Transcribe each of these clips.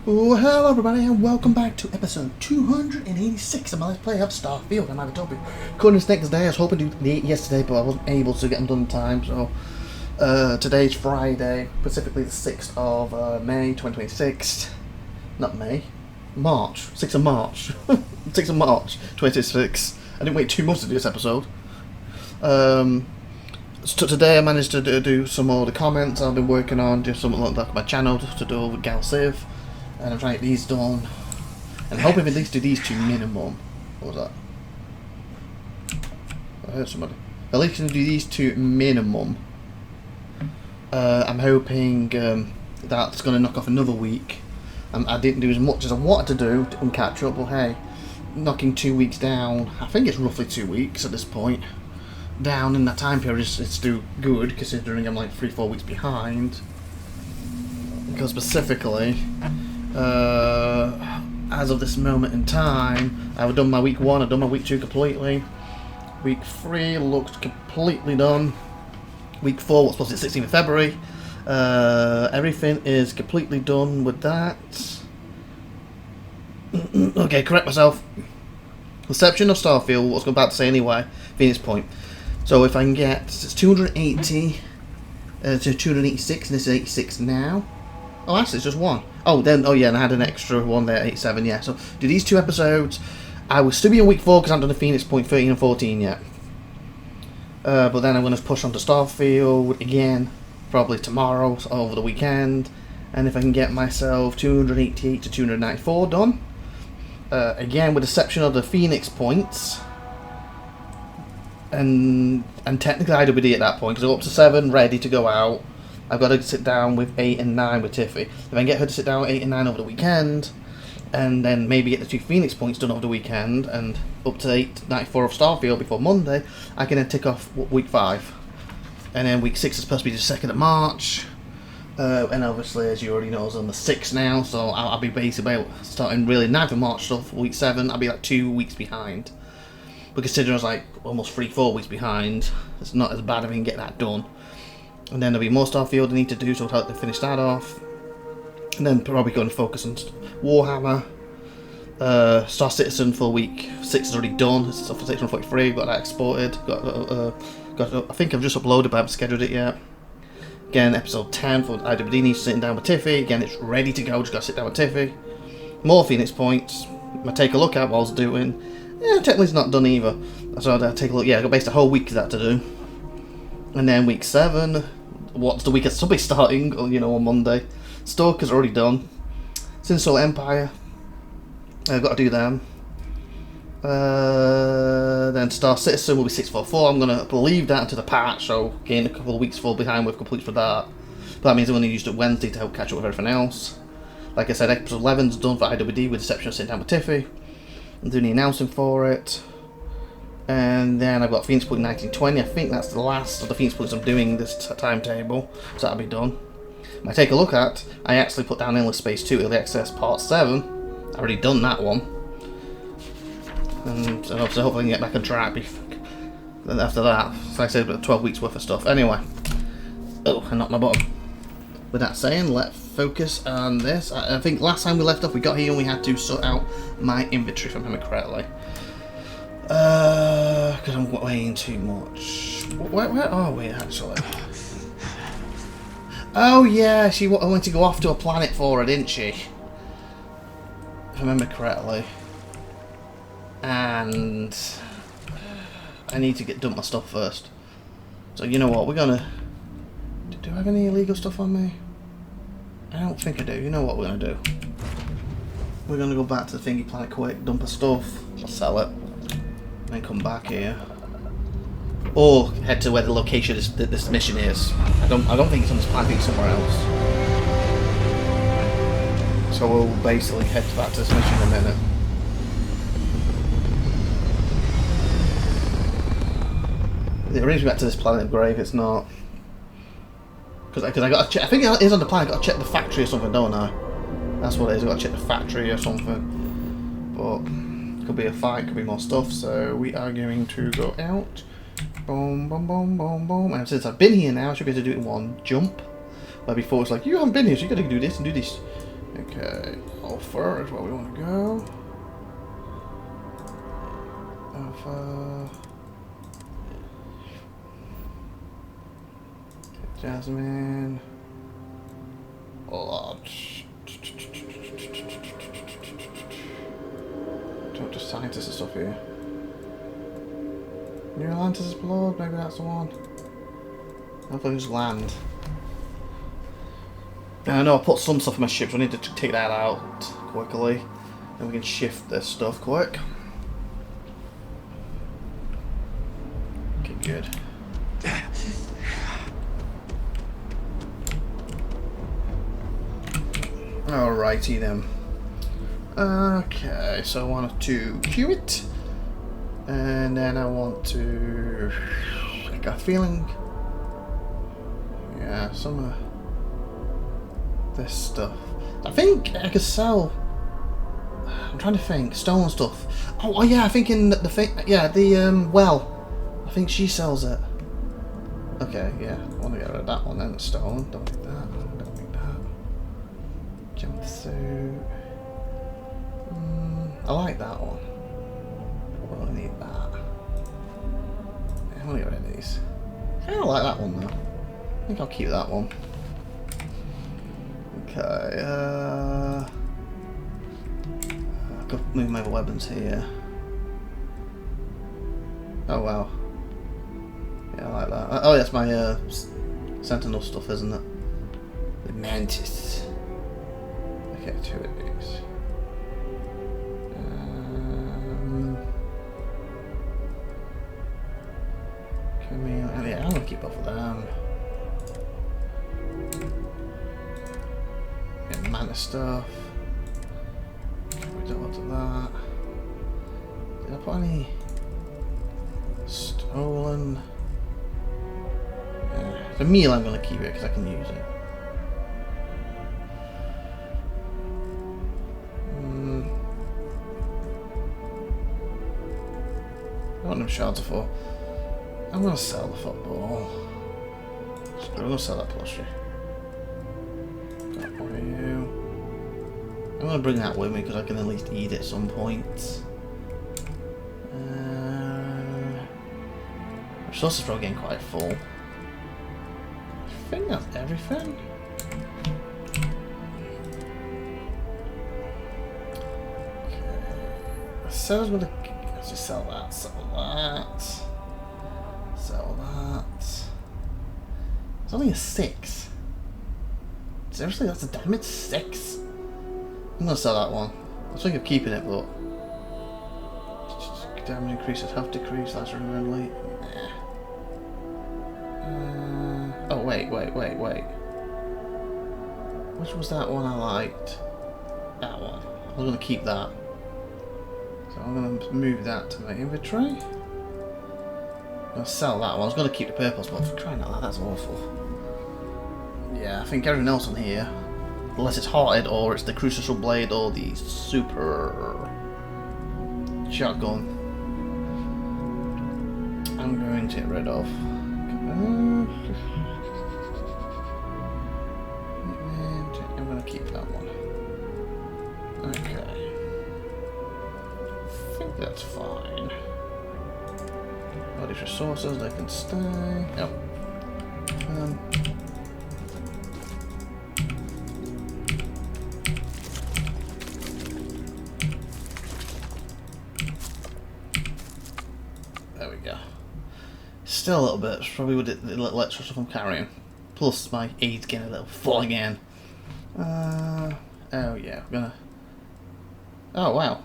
Oh, hello everybody and welcome back to episode 286 of my Let's Play of Starfield and IVATOPIA. Recording this next day. I was hoping to do it yesterday, but I wasn't able to get them done in time, so today's Friday, specifically the 6th of May 2026. Not May. March. 6th of March. 6th of March 2026. I didn't wait 2 months to do this episode. So today I managed to do some more of the comments I've been working on, do something like my channel to do with Gal Civ. And I'm trying to get these done. And I'm hoping at least do these two minimum. What was that? I heard somebody. At least do these two minimum. I'm hoping that's going to knock off another week. I didn't do as much as I wanted to do and catch up, but hey, knocking 2 weeks down, I think it's roughly 2 weeks at this point, down in that time period is still good, considering I'm like 3-4 weeks behind. Because specifically, as of this moment in time, I've done my week 1, I've done my week 2 completely. Week 3 looks completely done. Week 4 was supposed to be 16th of February. Everything is completely done with that. Okay, correct myself. Reception of Starfield, what I was about to say anyway, Phoenix Point. So if I can get, it's 280 to 286, and this is 86 now. Oh, actually, it's just one. Oh, then, oh yeah, and I had an extra one there, 87, yeah. So, do these 2 episodes. I will still be on week 4 because I haven't done the Phoenix Point 13 and 14 yet. But then I'm going to push on to Starfield again, probably tomorrow, so over the weekend. And if I can get myself 288 to 294 done. Again, with the exception of the Phoenix points. And technically IWD at that point, because I'm up to 7, ready to go out. I've got to sit down with 8 and 9 with Tiffy. If I can get her to sit down with 8 and 9 over the weekend, and then maybe get the 2 Phoenix points done over the weekend, and up to 894 of Starfield before Monday, I can then tick off week 5. And then week 6 is supposed to be the 2nd of March. And obviously, as you already know, it's on the 6th now, so I'll be basically about starting really 9th of March stuff, week 7, I'll be like 2 weeks behind. But considering I was like almost 3-4 weeks behind, it's not as bad if I can get that done. And then there'll be more Starfield I need to do, so I'll help to finish that off. And then probably going to focus on Warhammer. Star Citizen for week 6 is already done. It's for 643, got that exported. I think I've just uploaded, but I haven't scheduled it yet. Again, episode 10 for IWD needs sitting down with Tiffy. Again, it's ready to go, just got to sit down with Tiffy. More Phoenix points. I take a look at what I was doing. Yeah, technically it's not done either. So I'll take a look. Yeah, I've got basically a whole week of that to do. And then week 7, what's the week of be starting, on Monday. Stalker's already done. Sinsoul Empire, I've got to do them. Then Star Citizen will be 644. I'm going to leave that to the patch, so gain a couple of weeks fall behind with complete for that. But that means I'm going to use it Wednesday to help catch up with everything else. Like I said, episode 11's done for IWD with the exception of sitting down with Tiffy. I'm doing the announcing for it. And then I've got Phoenix Point 1920. I think that's the last of the Phoenix Points I'm doing this timetable, so that'll be done. When I take a look at, I actually put down Endless Space 2 Early Access Part 7. I've already done that one. And obviously hopefully I can get back on track after that. So like I said, about 12 weeks worth of stuff. Anyway. Oh, I knocked my bottom. With that saying, let's focus on this. I think last time we left off, we got here and we had to sort out my inventory, if I remember correctly. Because I'm weighing too much. Where are we actually? Oh yeah, she wanted to go off to a planet for her, didn't she? If I remember correctly. And I need to dump my stuff first. So you know what, we're gonna... Do I have any illegal stuff on me? I don't think I do. You know what we're gonna do? We're gonna go back to the thingy planet quick, dump our stuff, I'll sell it. Then come back here, or head to where the location this mission is. I don't think it's on this planet. I think it's somewhere else. So we'll basically head back to this mission in a minute. It brings me back to this planet grave. It's not because I got to check. I think it is on the planet. I got to check the factory or something, don't I? That's what it is. I got to check the factory or something. But could be a fight, could be more stuff, so we are going to go out. Boom, boom, boom, boom, boom. And since I've been here now, I should be able to do it in one jump. Where before it's like, you haven't been here, so you gotta do this and do this. Okay. Alpha is where we want to go. Alpha. Jasmine. Lodge. Don't just scientists and stuff here. New Atlantis Blood, maybe that's the one. Hopefully just land. Now, I know I put some stuff in my ship, so I need to take that out quickly. Then we can shift this stuff quick. Okay, good. Alrighty then. Okay, so I want to queue it. And then I want to... I got a feeling... Yeah, some of this stuff. I think I could sell... I'm trying to think. Stone stuff. Oh yeah, I think in the thing... Yeah, the, well. I think she sells it. Okay, yeah. I want to get rid of that one then. Stone. Don't need that. Don't need that. Jumpsuit. I like that one. I don't need that. Yeah, I want to get rid of these. I don't like that one though. I think I'll keep that one. Okay, I could move my weapons here. Oh wow. Yeah, I like that. Oh, that's my Sentinel stuff, isn't it? The Mantis. Okay, 2 of these. Yeah, I'm gonna keep both of them. Get mana stuff. We don't want that. Did I put any stolen? Yeah. For meal, I'm gonna keep it because I can use it. I want them shards for. I'm gonna sell the football. I'm gonna sell that plushie. That for you. I'm gonna bring that with me because I can at least eat it at some point. Resources are probably getting quite full. I think that's everything. Okay. So I was gonna just sell that, sell that. Sell that. It's only a 6. Seriously, that's a damage 6? I'm gonna sell that one. I was thinking of keeping it, but damage increases, health decrease, that's really nah. Oh wait. Which was that one I liked? That one. I was gonna keep that. So I'm gonna move that to my inventory. I'll sell that one. I was going to keep the purples, but for crying out loud, that's awful. Yeah, I think everything else on here, unless it's hearted or it's the crucial blade or the super shotgun, I'm going to get rid of. I'm going to keep that one. Okay. I think that's fine. All these resources, they can stay. Yep. There we go. Still a little bit. Probably with the little extra stuff I'm carrying. Plus my aid's getting a little full again. Oh yeah, we're gonna. Oh wow,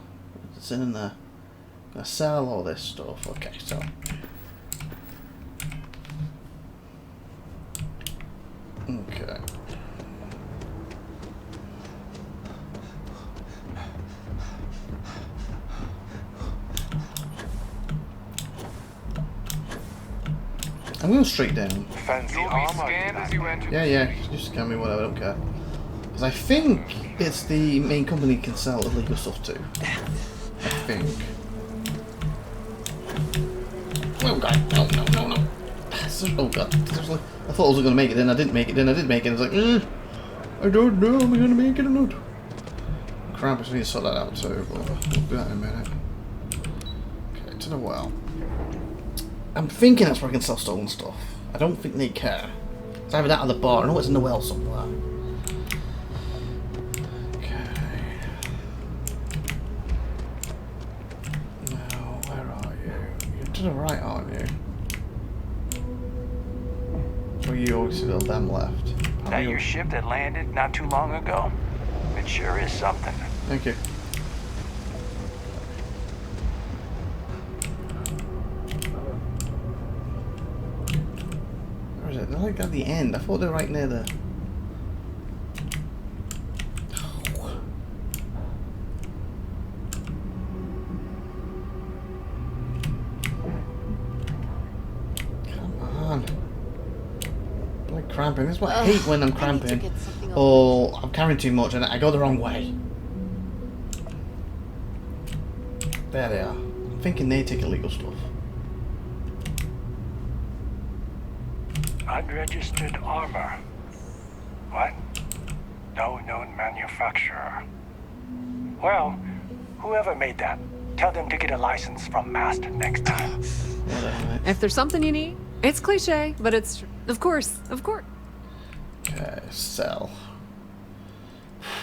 it's in there. I'm gonna sell all this stuff. Okay, so. Okay. I'm going straight down. Fancy armor. Yeah, just scan me, whatever, I don't care. Because I think it's the main company can sell illegal stuff to. I think. Oh god, no. Oh god, seriously? I thought I was going to make it, then I didn't make it, then I did make it, I was like, I don't know, am I going to make it or not? crap, I need to sort that out too, but we'll do that in a minute. Okay, to the well. I'm thinking that's where I can sell stolen stuff. I don't think they care. It's either that or the bar. I know it's in the well somewhere. Okay. Now, where are you? You're to the right, aren't you? Or you always still them left? That your ship that landed not too long ago? It sure is something. Thank you. Where is it? They're like at the end. I thought they were right near the... Come on. I'm like cramping. This is what I hate when I'm cramping. Or I'm carrying too much and I go the wrong way. There they are. I'm thinking they take illegal stuff. Unregistered armor. What? No known manufacturer. Well, whoever made that, tell them to get a license from Mast next time. If there's something you need, it's cliche, but it's of course. Okay, sell.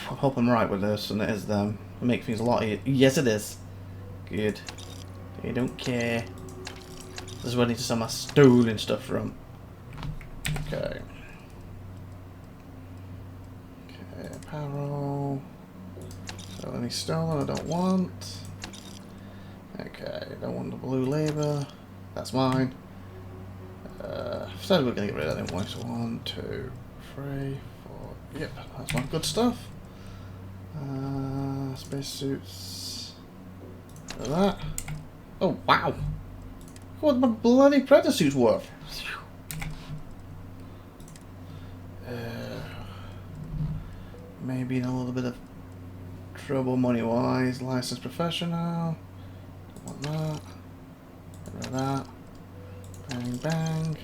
I hope I'm right with this, and it is them. It'll make things a lot easier. Yes, it is. Good. They don't care. This is where I need to sell my stolen stuff from. Okay. Okay, apparel. So any stolen I don't want. Okay, don't want the blue label. That's mine. Said we're gonna get rid of that anyway. So 1, 2, 3, 4. Yep, that's one. Good stuff. Spacesuits. Look at that. Oh wow! What my bloody predator suit's worth? Maybe in a little bit of trouble money-wise. Licensed professional. Don't want that. Get rid of that. Bang bang.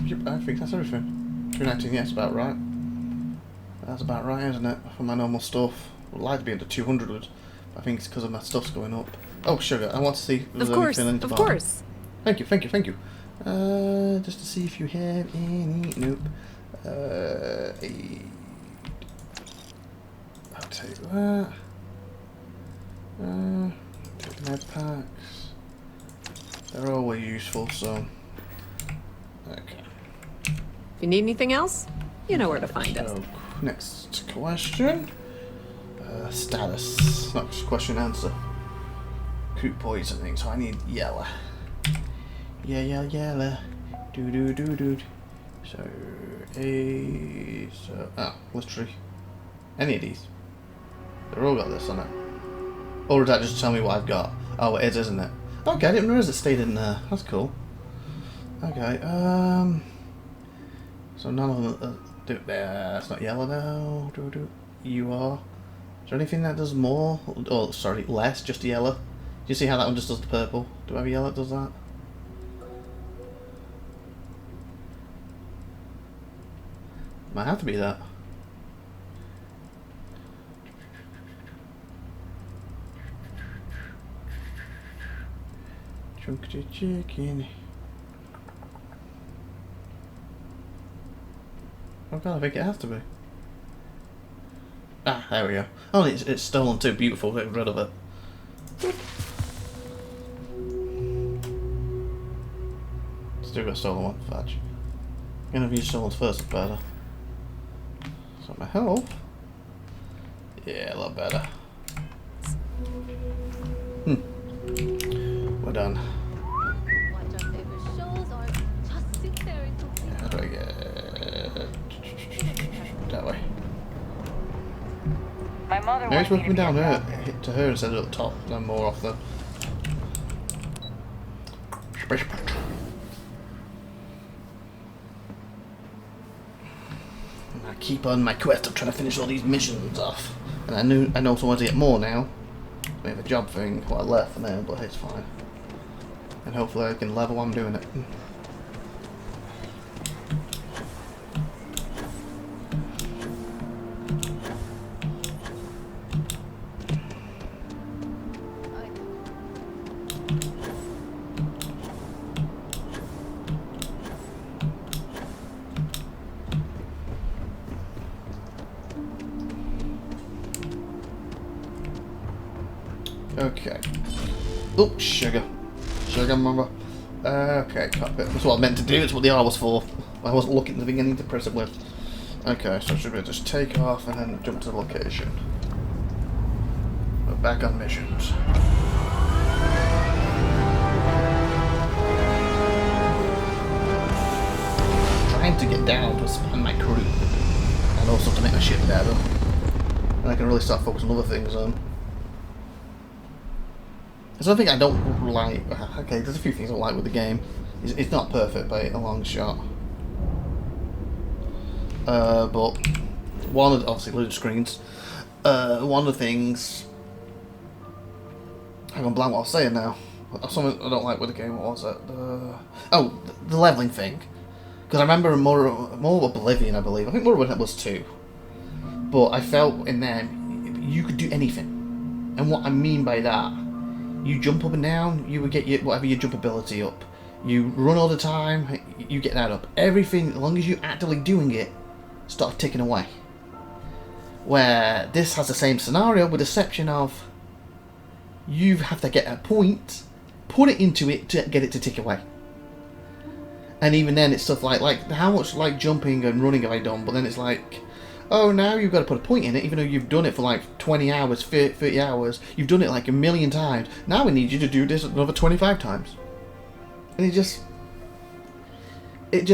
Yep, I think that's everything. 219, yeah, that's about right. That's about right, isn't it? For my normal stuff. I'd like to be under 200, but I think it's because of my stuff's going up. Oh, sugar, I want to see if there's anything in the bar. Of course. Thank you. Just to see if you have any... Nope. I'll take that. Take med packs. They're always useful, so... Okay. If you need anything else, you know where to find us. Next question. Status. Not just question answer. Coot poisoning, so I need yellow. Yeah, yellow. Do. So, literally. Any of these. They've all got this on it. Or does that just tell me what I've got? Oh, it is, isn't it? Okay, I didn't realize it stayed in there. That's cool. Okay, so none of them it's not yellow now. You are. Is there anything that does more? Oh, sorry, less, just yellow. Do you see how that one just does the purple? Do I have a yellow that does that? Might have to be that. Chunky chicken. Oh god, I think it has to be. Ah, there we go. Oh, it's stolen too. Beautiful. Get rid of it. Still got stolen one. Fudge. I'm gonna use stolen first, it's better. So my health. Yeah, a lot better. We're done. How do I get that way? My mother Maybe it's wanted working me to down be a here doctor. to her instead of up top, then more off the space pack. And I keep on my quest of trying to finish all these missions off. And I also want to get more now. We have a job thing, what I left for now, but it's fine. And hopefully I can level while I'm doing it. Okay. Oh, sugar. Sugar, remember? Okay, cockpit. That's what I meant to do. It's what the R was for. I wasn't looking at the beginning to press it with. Okay, so should we just take off and then jump to the location? We're back on missions. Trying to get down to expand my crew. And also to make my ship better. And I can really start focusing on other things on. There's something I don't like. Okay, there's a few things I don't like with the game. It's not perfect by a long shot. But one of obviously loaded screens. One of the things. I'm gonna blank what I was saying now. Something I don't like with the game. What was it? The leveling thing. Because I remember more Oblivion, I believe. I think Morrowind was 2. But I felt in there you could do anything, and what I mean by that, you jump up and down, you would get whatever your jump ability up. You run all the time, you get that up. Everything, as long as you're actively doing it, start ticking away. Where this has the same scenario, with the exception of you have to get a point, put it into it to get it to tick away. And even then, it's stuff like how much like jumping and running have I done? But then it's like, oh, now you've got to put a point in it, even though you've done it for like 20 hours, 30 hours. You've done it like a million times. Now we need you to do this another 25 times. And it just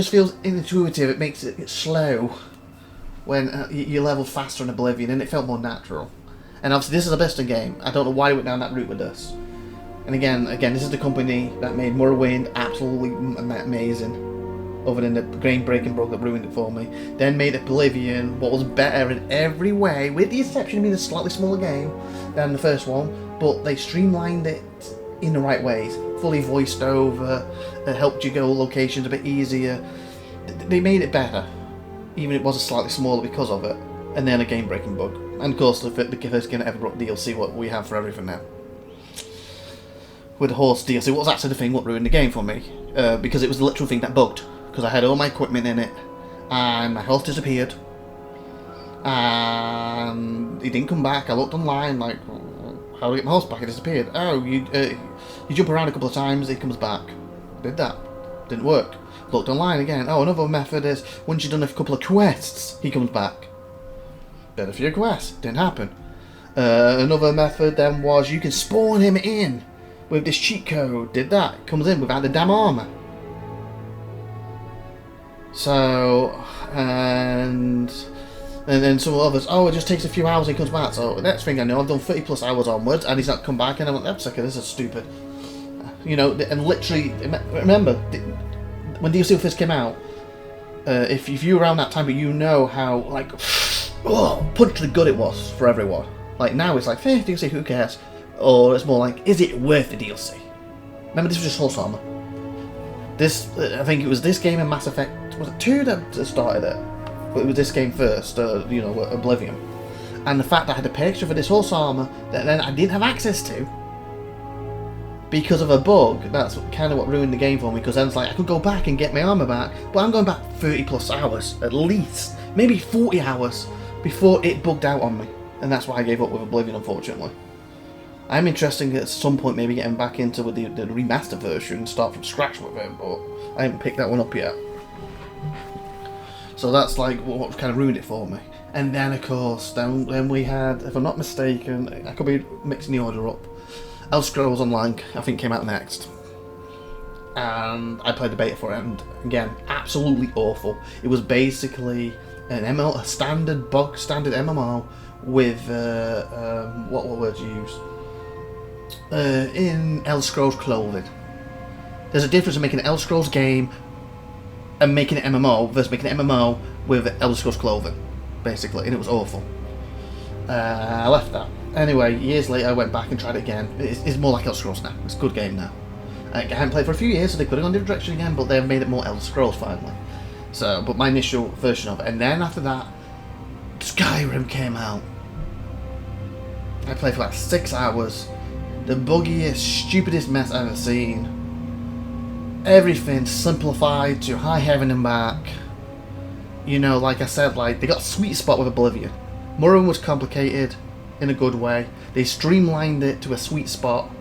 feels intuitive. It makes it slow when you level faster in Oblivion, and it felt more natural. And obviously, this is a Bethesda game. I don't know why they went down that route with this. And again, this is the company that made Morrowind absolutely amazing. Other than the game-breaking bug that ruined it for me. Then made Oblivion, what was better in every way, with the exception of being a slightly smaller game than the first one. But they streamlined it in the right ways. Fully voiced over, helped you go locations a bit easier. They made it better. Even if it was slightly smaller because of it. And then a game-breaking bug. And of course, the first game that ever brought DLC, what we have for everything now. With the horse DLC, what was actually the thing what ruined the game for me? Because it was the literal thing that bugged. Because I had all my equipment in it, and my horse disappeared. And he didn't come back. I looked online, like, how do I get my horse back? It disappeared. Oh, you jump around a couple of times, he comes back. Did that. Didn't work. Looked online again. Oh, another method is, once you've done a couple of quests, he comes back. Did a few quests. Didn't happen. Another method then was, you can spawn him in with this cheat code. Did that. Comes in without the damn armor. So, and then some others, oh, it just takes a few hours and he comes back. So, the next thing I know, I've done 30 plus hours onwards and he's not come back, and I'm like, that's okay, this is stupid. You know, and literally, remember, when DLC first came out, if you were around that time, but you know how, like, punch to the gut it was for everyone. Like, now it's like, DLC, who cares? Or it's more like, is it worth the DLC? Remember, this was just horse armor. This, I think it was this game and Mass Effect, was it 2 that started it? But it was this game first, you know, Oblivion. And the fact that I had to pay extra for this horse armor that then I didn't have access to because of a bug, that's kind of what ruined the game for me, because then it's like, I could go back and get my armor back, but I'm going back 30 plus hours, at least, maybe 40 hours, before it bugged out on me. And that's why I gave up with Oblivion, unfortunately. I'm interested at some point maybe getting back into with the remastered version and start from scratch with it, but I haven't picked that one up yet. So that's like what kind of ruined it for me. And then of course, then we had, if I'm not mistaken, I could be mixing the order up, Elder Scrolls Online I think came out next. And I played the beta for it, and again, absolutely awful. It was basically an MMO, a standard MMO with, what words you use? In Elder Scrolls clothing. There's a difference in making an Elder Scrolls game and making an MMO versus making an MMO with Elder Scrolls clothing, basically, and it was awful. I left that. Anyway, years later I went back and tried it again. It's more like Elder Scrolls now. It's a good game now. I haven't played for a few years, so they could have gone a different direction again, but they've made it more Elder Scrolls finally. So, but my initial version of it, and then after that, Skyrim came out. I played for like 6 hours. The buggiest, stupidest mess I've ever seen. Everything simplified to high heaven and back. You know, like I said, like they got a sweet spot with Oblivion. Morrowind was complicated. in a good way. They streamlined it to a sweet spot,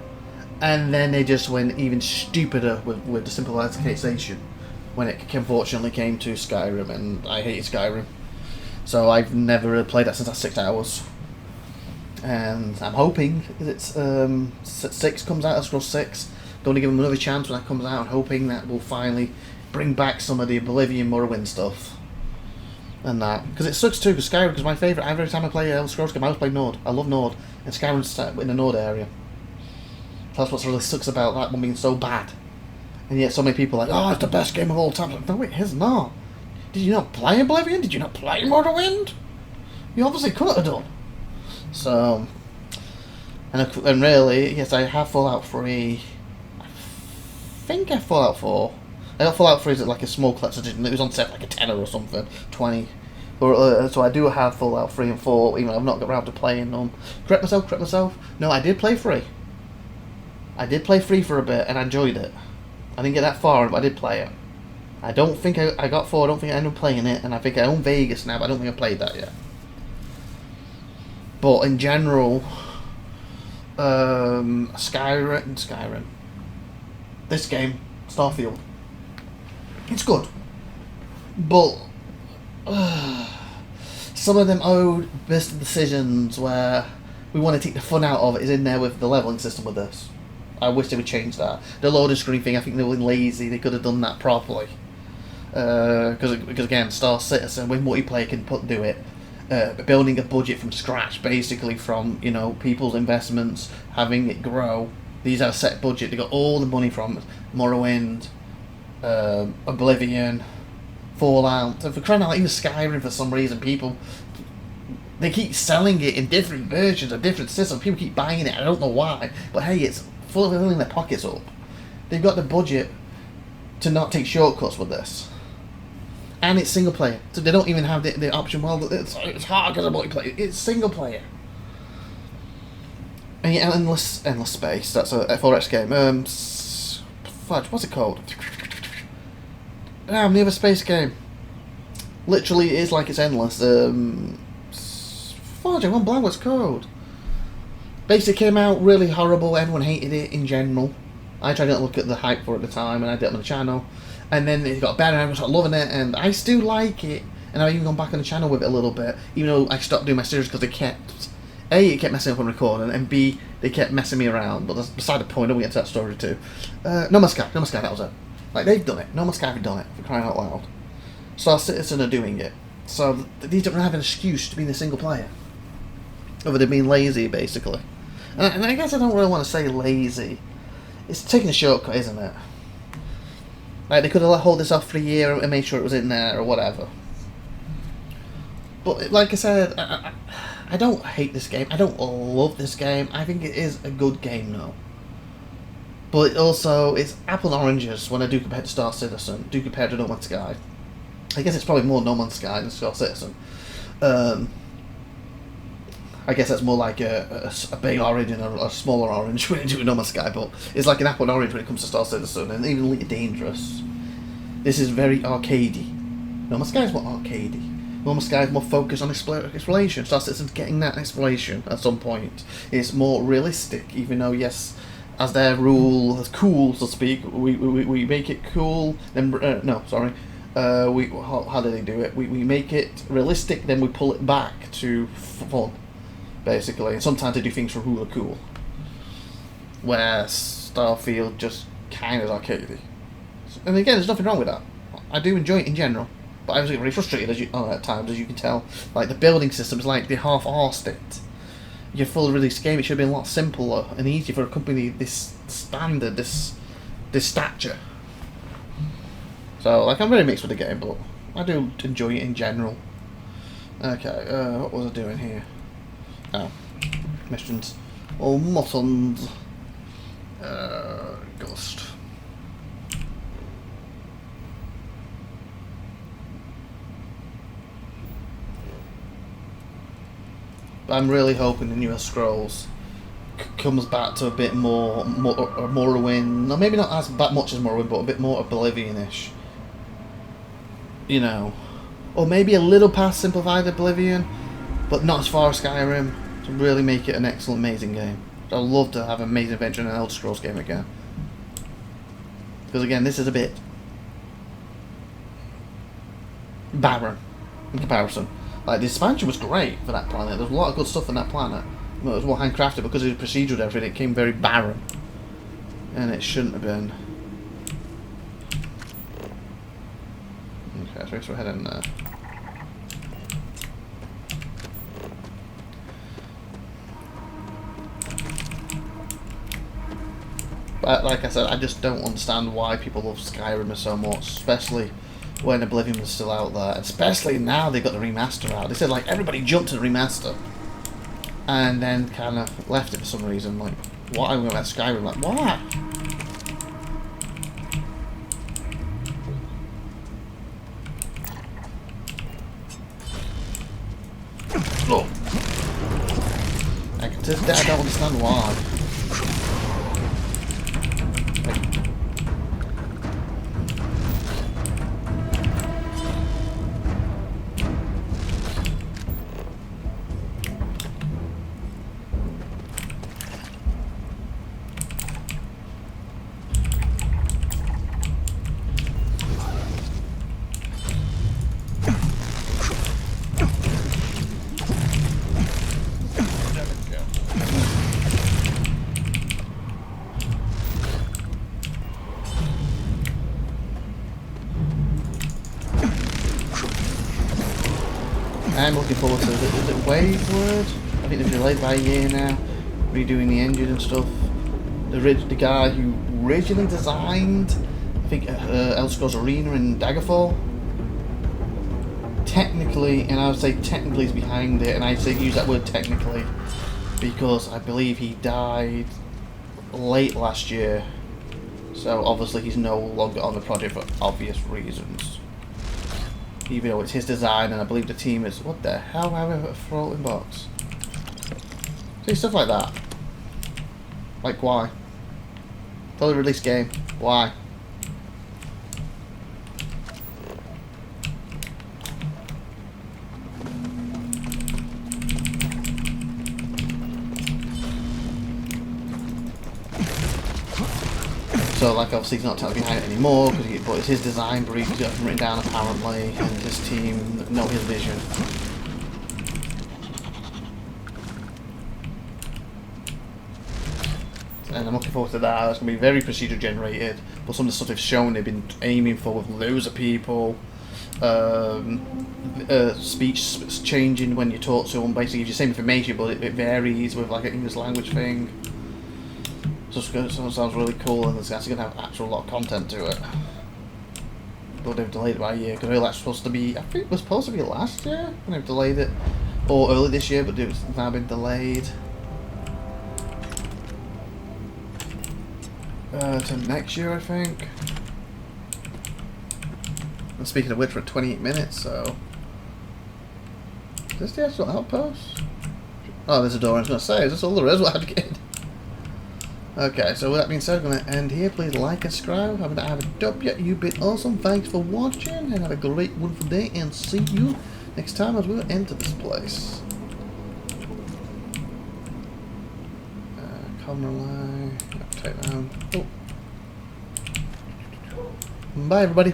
and then they just went even stupider with the simplification when it unfortunately came to Skyrim, and I hated Skyrim. So I've never really played that since I was 6 hours. And I'm hoping it's 6 comes out, Scroll 6. Going to give them another chance when that comes out, and hoping that will finally bring back some of the Oblivion, Morrowind stuff. And that. Because it sucks too, because Skyrim is my favourite. Every time I play Elder Scrolls game, I always play Nord. I love Nord. And Skyrim's set in the Nord area. That's what really sucks about that one being so bad. And yet so many people are like, oh, it's the best game of all time. Like, no, it is not. Did you not play Oblivion? Did you not play Morrowind? You obviously could have done. So, and really, yes, I have Fallout 3. I think I have Fallout 4. I got Fallout 3 as like a small collector's edition. It was on set like a tenner or something, 20. So I do have Fallout 3 and 4, even though I've not got around to playing them. Correct myself. No, I did play 3. I did play 3 for a bit, and I enjoyed it. I didn't get that far, but I did play it. I don't think I got 4, I don't think I ended up playing it, and I think I own Vegas now, but I don't think I played that yet. But in general, Skyrim. This game, Starfield. It's good. But some of them old business decisions where we want to take the fun out of it is in there with the leveling system with this. I wish they would change that. The loading screen thing, I think they were lazy. They could have done that properly. Because again, Star Citizen with multiplayer can do it. Building a budget from scratch, basically from people's investments, having it grow. These are a set budget. They got all the money from Morrowind, Oblivion, Fallout, and for crying out loud, even Skyrim. For some reason, they keep selling it in different versions, a different system. People keep buying it. I don't know why, but hey, it's filling their pockets up. They've got the budget to not take shortcuts with this. And it's single player, so they don't even have the option. Well, it's hard because of multiplayer. It's single player. And yeah, endless space. That's a F4X game. Fudge, what's it called? The other space game. Literally, it is like it's endless. Fudge, I went blank. What's it called? Basically, came out really horrible. Everyone hated it in general. I tried to look at the hype for it at the time, and I did it on the channel. And then it got better, and I started loving it, and I still like it. And I've even gone back on the channel with it a little bit, even though I stopped doing my series because it kept messing up on recording, and B, they kept messing me around. But that's beside the point. I don't get into that story too. No Man's Sky, that was it. Like, they've done it. No Man's Sky have done it, for crying out loud. Star Citizen are doing it. So these don't have an excuse to be in the single player. Other than being lazy, basically. And I guess I don't really want to say lazy. It's taking a shortcut, isn't it? Like, they could have hold this off for a year and made sure it was in there or whatever. But like I said, I don't hate this game. I don't love this game. I think it is a good game now. But it also, it's apple and oranges when I do compare to Star Citizen, do compare to No Man's Sky. I guess it's probably more No Man's Sky than Star Citizen. I guess that's more like a big orange and a smaller orange when you do No Man's Sky, but it's like an apple and orange when it comes to Star Citizen, and even a little dangerous. This is very arcadey. No Man's Sky is more arcadey. No Man's Sky is more focused on exploration. Star Citizen's getting that exploration at some point. It's more realistic, even though, yes, as their rule, as cool, so to speak, we make it cool, then, how do they do it? We make it realistic, then we pull it back to fun. Basically, and sometimes they do things for really cool. Where Starfield just kind of arcadey. And again, there's nothing wrong with that. I do enjoy it in general, but I was getting very frustrated at times, as you can tell. Like, the building systems, like, they half-arsed it. Your full release game, it should have been a lot simpler and easier for a company this standard, this stature. So, like, I'm very mixed with the game, but I do enjoy it in general. Okay, what was I doing here? Oh, missions. Oh, muttons. Ghost. I'm really hoping the newest Scrolls comes back to a bit more Morrowind. No, maybe not as much as Morrowind, but a bit more Oblivion-ish. You know. Or maybe a little past simplified Oblivion, but not as far as Skyrim. to really make it an excellent, amazing game. I'd love to have an amazing adventure in an Elder Scrolls game again. Because again, this is a bit barren in comparison. Like, the expansion was great for that planet. There was a lot of good stuff on that planet. Well, it was more handcrafted because it was procedural and everything. It came very barren. And it shouldn't have been. Okay, so we're heading there. But like I said, I just don't understand why people love Skyrim so much, especially when Oblivion was still out there. Especially now they got the remaster out. They said like everybody jumped to the remaster, and then kind of left it for some reason. Like, why am I about Skyrim? Like, why? Oh. To this day, I don't understand why. I'm looking forward to it. Is it Wayward? I think they've delayed by a year now, redoing the engine and stuff. The guy who originally designed, I think, Elder Scrolls Arena and Daggerfall. Technically, and I would say technically, he's behind it, and I say use that word technically because I believe he died late last year. So obviously he's no longer on the project for obvious reasons. Even though it's his design, and I believe the team is... What the hell? Why have I a floating box? See, stuff like that. Like, why? Fully released game. Why? So, like, obviously he's not technically behind it anymore, but it's his design brief, he's got it written down apparently, and his team know his vision. And I'm looking forward to that. It's going to be very procedure generated, but some of the stuff they've shown they've been aiming for with loads of people. Speech changing when you talk to them, basically gives you the same information, but it varies with like an English language thing. So it sounds really cool, and it's actually going to have actual lot of content to it. But they've delayed it by a year, because that's supposed to be, I think it was supposed to be last year, when they've delayed it. Or early this year, but it's now been delayed. To next year, I think. And speaking of which, we're at 28 minutes, so... Is this the actual outpost? Oh, there's a door, I was going to say, is this all there is? What I had to get in? Okay, so with that being said, I'm going to end here. Please like and subscribe. Have IVATOPIA. You've been awesome. Thanks for watching, and have a great, wonderful day, and see you next time as we enter this place. Camera line. Take down. Oh. Bye, everybody.